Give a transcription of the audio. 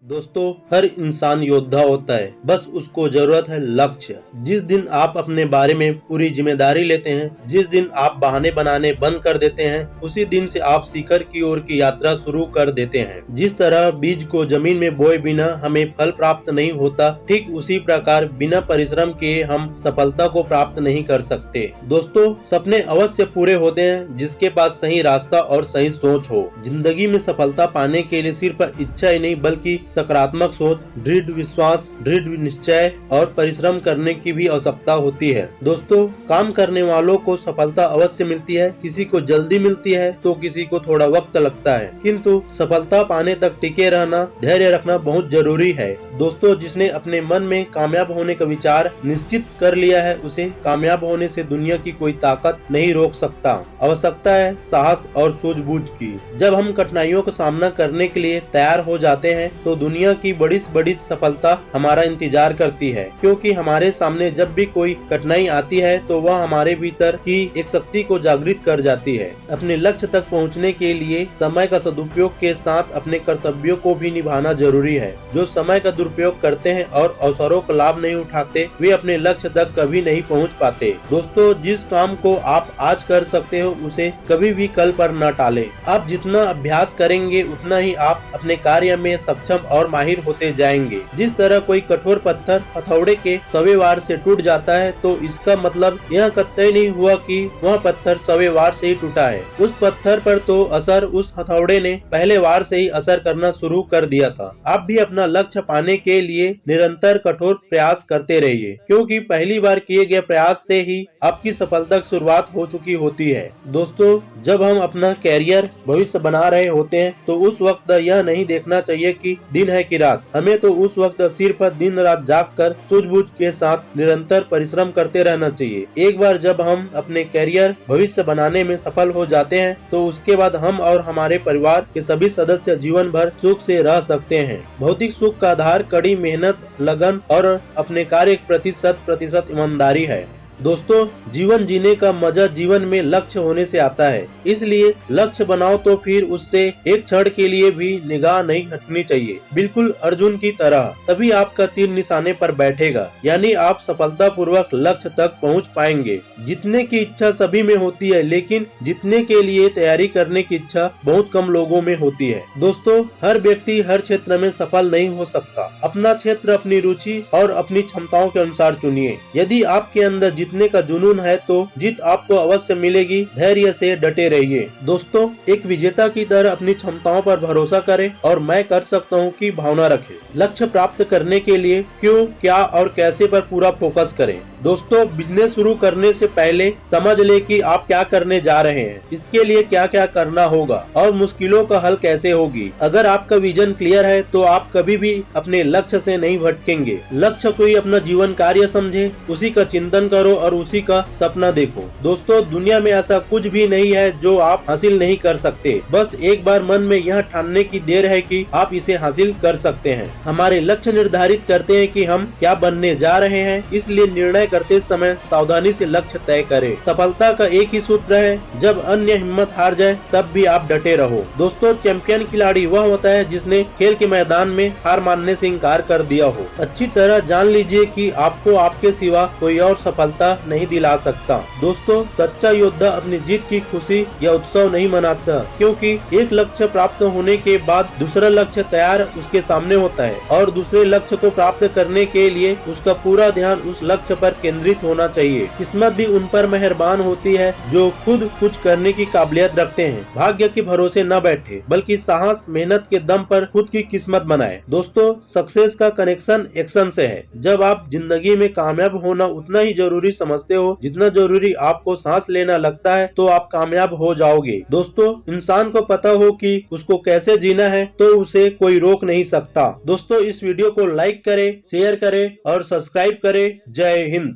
दोस्तों, हर इंसान योद्धा होता है, बस उसको जरूरत है लक्ष्य। जिस दिन आप अपने बारे में पूरी जिम्मेदारी लेते हैं, जिस दिन आप बहाने बनाने बंद कर देते हैं, उसी दिन से आप शिखर की ओर की यात्रा शुरू कर देते हैं। जिस तरह बीज को जमीन में बोए बिना हमें फल प्राप्त नहीं होता, ठीक उसी प्रकार बिना परिश्रम के हम सफलता को प्राप्त नहीं कर सकते। दोस्तों, सपने अवश्य पूरे होते हैं जिसके पास सही रास्ता और सही सोच हो। जिंदगी में सफलता पाने के लिए सिर्फ इच्छा ही नहीं बल्कि सकारात्मक सोच, दृढ़ विश्वास, दृढ़ निश्चय और परिश्रम करने की भी आवश्यकता होती है। दोस्तों, काम करने वालों को सफलता अवश्य मिलती है। किसी को जल्दी मिलती है तो किसी को थोड़ा वक्त लगता है, किंतु सफलता पाने तक टिके रहना, धैर्य रखना बहुत जरूरी है। दोस्तों, जिसने अपने मन में कामयाब होने का विचार निश्चित कर लिया है, उसे कामयाब होने से दुनिया की कोई ताकत नहीं रोक सकता। आवश्यकता है साहस और सूझबूझ की। जब हम कठिनाइयों का सामना करने के लिए तैयार हो जाते हैं तो दुनिया की बड़ी से बड़ी सफलता हमारा इंतजार करती है, क्योंकि हमारे सामने जब भी कोई कठिनाई आती है तो वह हमारे भीतर की एक शक्ति को जागृत कर जाती है। अपने लक्ष्य तक पहुंचने के लिए समय का सदुपयोग के साथ अपने कर्तव्यों को भी निभाना जरूरी है। जो समय का दुरुपयोग करते हैं और अवसरों का लाभ नहीं उठाते, वे अपने लक्ष्य तक कभी नहीं पहुँच पाते। दोस्तों, जिस काम को आप आज कर सकते हो उसे कभी भी कल पर न टालें। आप जितना अभ्यास करेंगे उतना ही आप अपने कार्य में सक्षम और माहिर होते जाएंगे। जिस तरह कोई कठोर पत्थर हथौड़े के सवे वार से टूट जाता है तो इसका मतलब यह कतई नहीं हुआ कि वह पत्थर सवे वार से ही टूटा है। उस पत्थर पर तो असर उस हथौड़े ने पहले वार से ही असर करना शुरू कर दिया था। आप भी अपना लक्ष्य पाने के लिए निरंतर कठोर प्रयास करते रहिए, क्योंकि पहली बार किए गए प्रयास से ही आपकी सफलता की शुरुआत हो चुकी होती है। दोस्तों, जब हम अपना कैरियर भविष्य बना रहे होते हैं तो उस वक्त यह नहीं देखना चाहिए कि दिन है कि रात। हमें तो उस वक्त सिर्फ दिन रात जागकर सूझबूझ के साथ निरंतर परिश्रम करते रहना चाहिए। एक बार जब हम अपने कैरियर भविष्य बनाने में सफल हो जाते हैं तो उसके बाद हम और हमारे परिवार के सभी सदस्य जीवन भर सुख से रह सकते हैं। भौतिक सुख का आधार कड़ी मेहनत, लगन और अपने कार्य के प्रति 100% ईमानदारी है। दोस्तों, जीवन जीने का मजा जीवन में लक्ष्य होने से आता है, इसलिए लक्ष्य बनाओ तो फिर उससे एक क्षण के लिए भी निगाह नहीं हटनी चाहिए। बिल्कुल अर्जुन की तरह, तभी आपका तीर निशाने पर बैठेगा, यानी आप सफलतापूर्वक लक्ष्य तक पहुंच पाएंगे। जीतने की इच्छा सभी में होती है, लेकिन जीतने के लिए तैयारी करने की इच्छा बहुत कम लोगों में होती है। दोस्तों, हर व्यक्ति हर क्षेत्र में सफल नहीं हो सकता। अपना क्षेत्र अपनी रुचि और अपनी क्षमताओं के अनुसार चुनिए। यदि आपके अंदर जीतने का जुनून है तो जीत आपको अवश्य मिलेगी। धैर्य से डटे रहिए। दोस्तों, एक विजेता की तरह अपनी क्षमताओं पर भरोसा करें और मैं कर सकता हूं की भावना रखें। लक्ष्य प्राप्त करने के लिए क्यों, क्या और कैसे पर पूरा फोकस करें। दोस्तों, बिजनेस शुरू करने से पहले समझ ले कि आप क्या करने जा रहे हैं, इसके लिए क्या क्या करना होगा और मुश्किलों का हल कैसे होगी। अगर आपका विजन क्लियर है तो आप कभी भी अपने लक्ष्य से नहीं भटकेंगे। लक्ष्य को ही अपना जीवन कार्य समझे, उसी का चिंतन करो और उसी का सपना देखो। दोस्तों, दुनिया में ऐसा कुछ भी नहीं है जो आप हासिल नहीं कर सकते। बस एक बार मन में यह ठानने की देर है कि आप इसे हासिल कर सकते हैं। हमारे लक्ष्य निर्धारित करते हैं कि हम क्या बनने जा रहे हैं, इसलिए निर्णय करते समय सावधानी से लक्ष्य तय करें। सफलता का एक ही सूत्र है, जब अन्य हिम्मत हार जाए तब भी आप डटे रहो। दोस्तों, चैंपियन खिलाड़ी वह होता है जिसने खेल के मैदान में हार मानने से इनकार कर दिया हो। अच्छी तरह जान लीजिए कि आपको आपके सिवा कोई और सफलता नहीं दिला सकता। दोस्तों, सच्चा योद्धा अपनी जीत की खुशी या उत्सव नहीं मनाता, क्योंकि एक लक्ष्य प्राप्त होने के बाद दूसरा लक्ष्य तैयार उसके सामने होता है और दूसरे लक्ष्य को प्राप्त करने के लिए उसका पूरा ध्यान उस लक्ष्य पर केंद्रित होना चाहिए। किस्मत भी उन पर मेहरबान होती है जो खुद कुछ करने की काबिलियत रखते हैं। भाग्य के भरोसे न बैठे, बल्कि साहस मेहनत के दम पर खुद की किस्मत बनाए। दोस्तों, सक्सेस का कनेक्शन एक्शन से है। जब आप जिंदगी में कामयाब होना उतना ही जरूरी समझते हो जितना जरूरी आपको सांस लेना लगता है, तो आप कामयाब हो जाओगे। दोस्तों, इंसान को पता हो कि उसको कैसे जीना है तो उसे कोई रोक नहीं सकता। दोस्तों, इस वीडियो को लाइक करें, शेयर करें और सब्सक्राइब करें। जय हिंद।